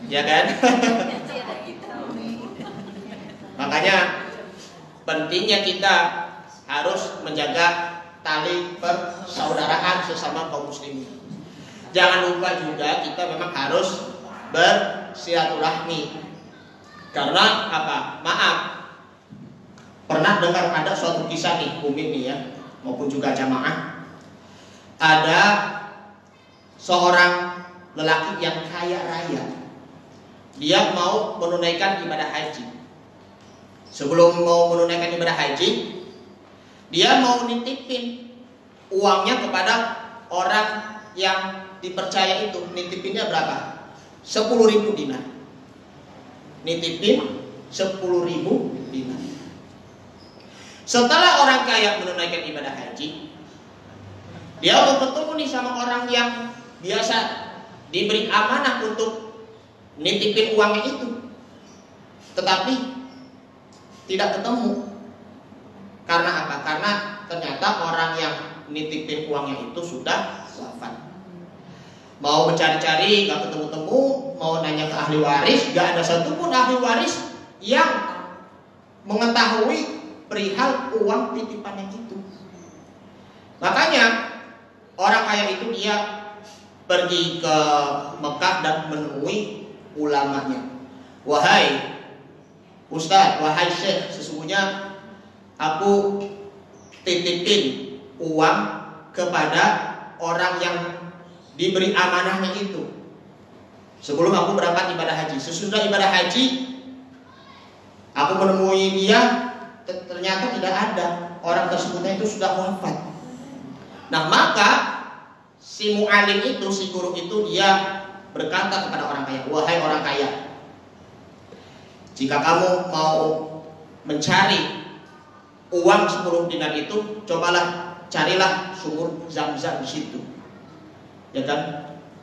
ya kan? Makanya pentingnya kita harus menjaga tali persaudaraan sesama kaum muslimin. Jangan lupa juga kita memang harus bersilaturahmi. Karena apa? Maaf, pernah dengar ada suatu kisah nih, Umi nih ya, maupun juga jamaah. Ada seorang lelaki yang kaya raya. Dia mau menunaikan ibadah haji. Sebelum mau menunaikan ibadah haji, dia mau nitipin uangnya kepada orang yang dipercaya itu. Nitipinnya berapa? 10.000 dinar. Nitipin 10.000 dinar. Setelah orang kaya menunaikan ibadah haji, dia mau ketemu nih sama orang yang biasa diberi amanah untuk nitipin uangnya itu, tetapi tidak ketemu. Karena apa? Karena ternyata orang yang nitipin uangnya itu sudah wafat. Mau mencari-cari gak ketemu-temu, mau nanya ke ahli waris, gak ada satupun ahli waris yang mengetahui perihal uang titipannya itu. Makanya orang kaya itu dia pergi ke Mekah dan menemui ulamanya. Wahai Ustadz, wahai Syekh, sesungguhnya aku titipin uang kepada orang yang diberi amanahnya itu sebelum aku berangkat ibadah haji. Sesudah ibadah haji aku menemui dia, ternyata tidak ada, orang tersebutnya itu sudah wafat. Nah maka si mu'alim itu, si guru itu, dia berkata kepada orang kaya, wahai orang kaya, jika kamu mau mencari uang 10 dinar itu, cobalah carilah sumur Zam-Zam di situ, ya kan?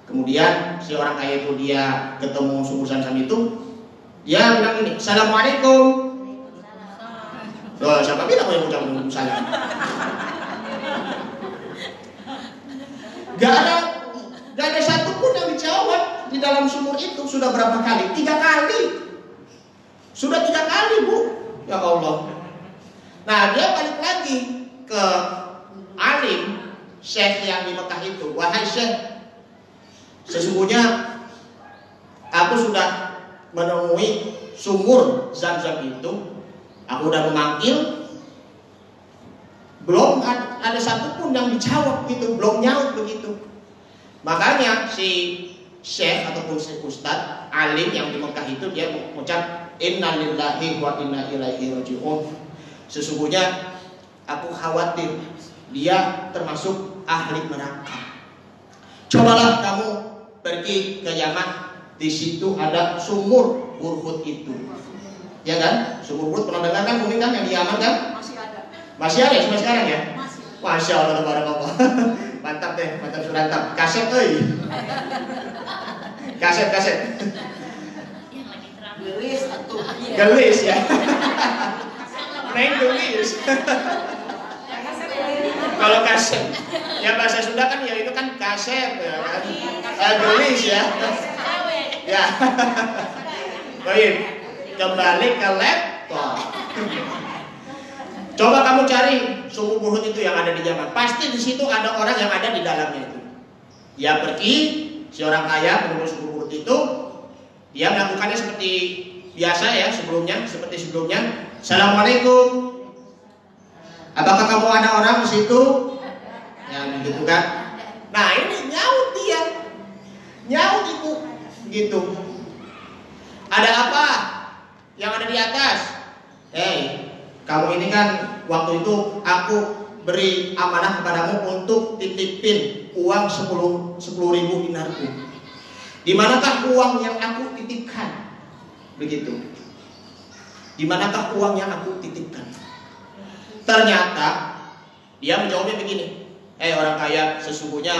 Kemudian si orang kaya itu dia ketemu sumur Zam-Zam itu, dia bilang ini, Assalamualaikum. Loh, siapa bilang yang ucapkan salam? Gak ada satupun yang dijawab di dalam sumur itu. Sudah berapa kali? 3 kali. Sudah 3 kali, Bu. Ya Allah. Nah, dia balik lagi ke alim Syekh yang di Mekah itu. Wahai Syekh, sesungguhnya aku sudah menemui sumur Zam-Zam itu. Aku udah memanggil, belum ada satupun yang dijawab gitu, belum nyaut begitu. Makanya si Syekh ataupun si Ustadz alim yang di Mekah itu dia mengucap innalillahi wa inna ilaihi raji'un. Sesungguhnya aku khawatir dia termasuk ahli neraka. Cobalah kamu pergi ke Yaman, di situ ada sumur Burhut itu. Ya kan? Sumur Burhut pernah dengar kan mungkin kan yang di Yaman kan? Masih ada. Masih ada sampai sekarang ya? Masih. Masya Allah, tabarakallah. Mantap deh, mantap surantap. Kaset euy. Kaset. Yang lagi terang. Gelis atuh. Gelis ya. Neng gelis. Kalau kaset, ya bahasa Sunda kan ya itu kan kaset ya kan. Gelis ya. Ya. Baik. Kembali ke laptop. Coba kamu cari sumur Burhut itu yang ada di Yaman. Pasti di situ ada orang yang ada di dalamnya itu. Dia pergi, si orang kaya menemui sumur Burhut itu. Dia melakukannya seperti biasa ya seperti sebelumnya. Assalamualaikum. Apakah kamu ada orang di situ? Ya begitu kan. Nah ini nyaut dia, nyaut itu, begitu. Ada apa? Yang ada di atas? Kamu ini kan waktu itu aku beri amanah kepadamu untuk titipin uang 10.000 dinarku. Di manakah uang yang aku titipkan? Begitu. Di manakah uang yang aku titipkan? Ternyata dia menjawabnya begini. Orang kaya, sesungguhnya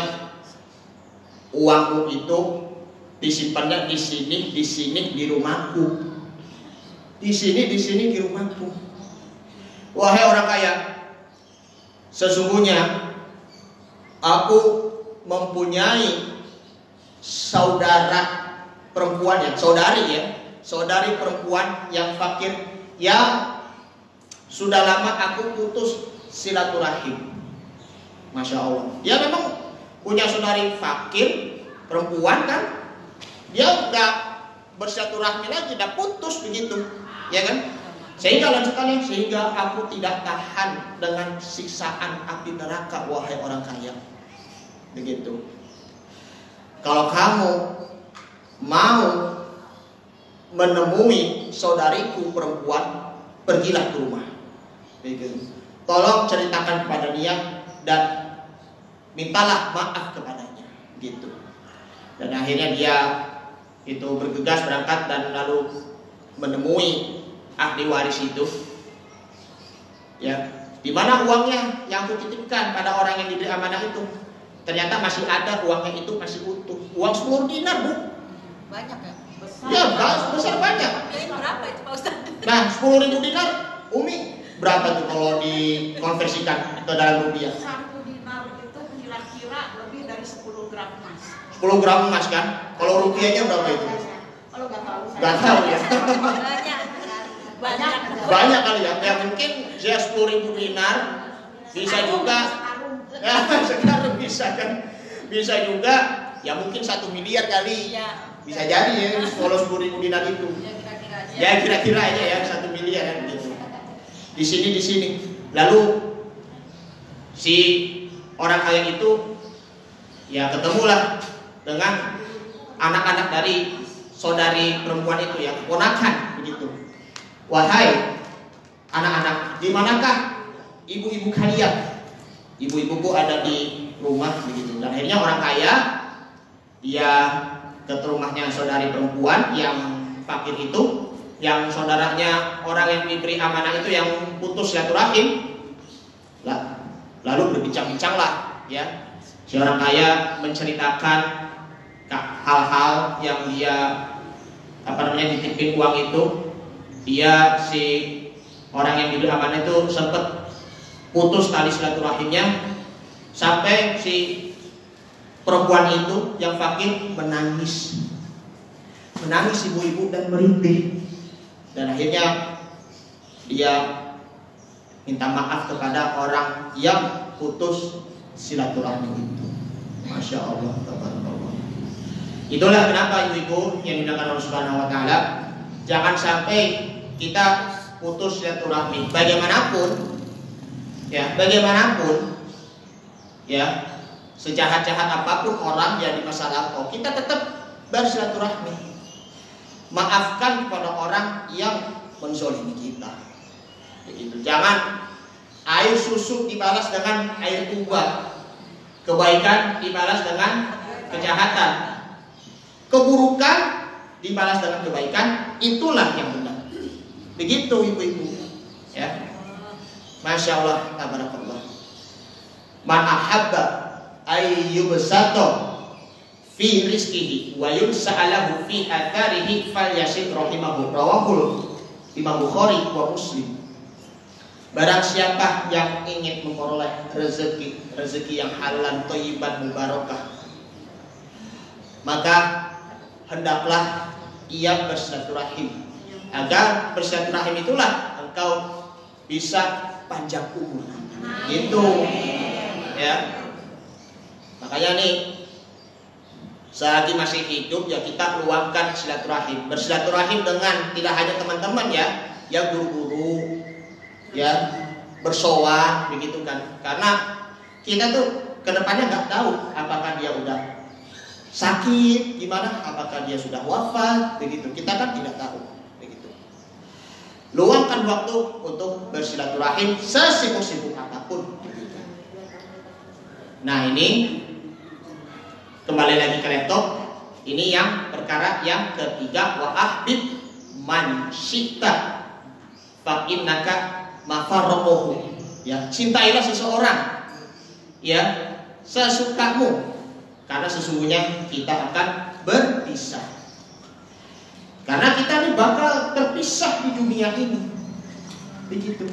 uangku itu disimpannya di sini di rumahku. Di sini di rumahku. Wahai orang kaya, sesungguhnya aku mempunyai saudara perempuan ya, saudari perempuan yang fakir yang sudah lama aku putus silaturahim. Masya Allah. Ya memang punya saudari fakir perempuan kan, dia udah bersilaturahmi lagi, udah putus begitu, ya kan? Sehingga lanjutannya, sehingga aku tidak tahan dengan siksaan api neraka, wahai orang kaya. Begitu. Kalau kamu mau menemui saudariku perempuan, pergilah ke rumah. Begitu. Tolong ceritakan kepada dia dan mintalah maaf kepadanya. Gitu. Dan akhirnya dia itu bergegas berangkat dan lalu menemui ahli waris itu. Ya, di mana uangnya yang aku titipkan pada orang yang diberi amanah itu? Ternyata masih ada, uangnya itu masih utuh. Uang 10 dinar, Bu. Banyak ya? Besar. Ya, besar banyak. Ini berapa itu, Pak Ustaz? Nah, 10.000 dinar, Umi, berapa tuh kalau dikonversikan ke dalam rupiah? 1 dinar itu kira-kira lebih dari 10 gram emas. 10 gram emas kan? Kalau rupiahnya berapa itu? Kalau nggak tahu saya. Gak tahu ya. Banyak. Banyak kali ya. Ya mungkin dia 10.000 dinar bisa juga. Ya, sekarang bisa kan? Bisa juga. Ya mungkin 1 miliar kali. Iya. Bisa jadi ya kalau 10.000 dinar itu. Ya kira-kira aja. Ya kira-kira aja ya 1 miliar kan gitu. Di sini. Lalu si orang kaya itu ya ketemulah dengan anak-anak dari saudari perempuan itu ya, keponakan begitu. Wahai anak-anak, di manakah ibu-ibu kalian? Ibu-ibuku ada di rumah begitu. Dan akhirnya orang kaya dia ke rumahnya saudari perempuan yang fakir itu, yang saudaranya orang yang diberi amanah itu yang putus silaturahim. Lalu berbincang-bincang lah ya. Si orang kaya menceritakan hal-hal yang dia dititipin uang itu. Dia si orang yang diberi amanah itu sempat putus tali silaturahimnya sampai si perempuan itu yang fakir menangis ibu-ibu dan merintih. Dan akhirnya dia minta maaf kepada orang yang putus silaturahmi itu. Masya Allah, tabarakallah. Itulah kenapa ibu-ibu yang dimuliakan Allah Subhanahu wa taala, jangan sampai kita putus silaturahmi. Bagaimanapun ya, sejahat-jahat apapun orang yang di masa lampau, kita tetap bersilaturahmi. Maafkan kepada orang yang menzolimi kita. Begitu. Jangan air susu dibalas dengan air tuba, kebaikan dibalas dengan kejahatan, keburukan dibalas dengan kebaikan. Itulah yang benar. Begitu ibu-ibu. Ya. Masya Allah, tabarakallah. Man ahabba ayyubsato fi rizqihi wa yus'alahu fi atharihi falyasid rahimahu. Rawahul Imam Bukhari wa Muslim. Barang siapa yang ingin memperoleh rezeki yang halal, thayyiban, mubarakah, maka hendaklah ia bersilaturahim. Agar bersilaturahim itulah engkau bisa panjang umur. Gitu. Ya. Makanya nih, selagi masih hidup ya kita luangkan silaturahim. Bersilaturahim dengan tidak hanya teman-teman ya guru-guru, ya bersowan begitu kan. Karena kita tuh kedepannya nggak tahu apakah dia udah sakit gimana, apakah dia sudah wafat begitu. Kita kan tidak tahu begitu. Luangkan waktu untuk bersilaturahim sesibuk-sibuk apapun begitu. Nah ini kembali lagi ke laptop. Ini yang perkara yang ketiga, wa ahbib man syi'ta fa innaka mafarrohu. Ya, cintailah seseorang ya sesukamu, karena sesungguhnya kita akan berpisah. Karena kita ini bakal terpisah di dunia ini. Begitu.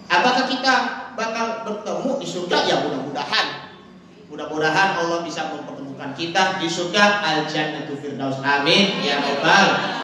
Apakah kita bakal bertemu di surga? Ya mudah-mudahan. Mudah-mudahan Allah bisa mempertemukan kita di surga Al Jannatu Firdaus. Amin ya rabbal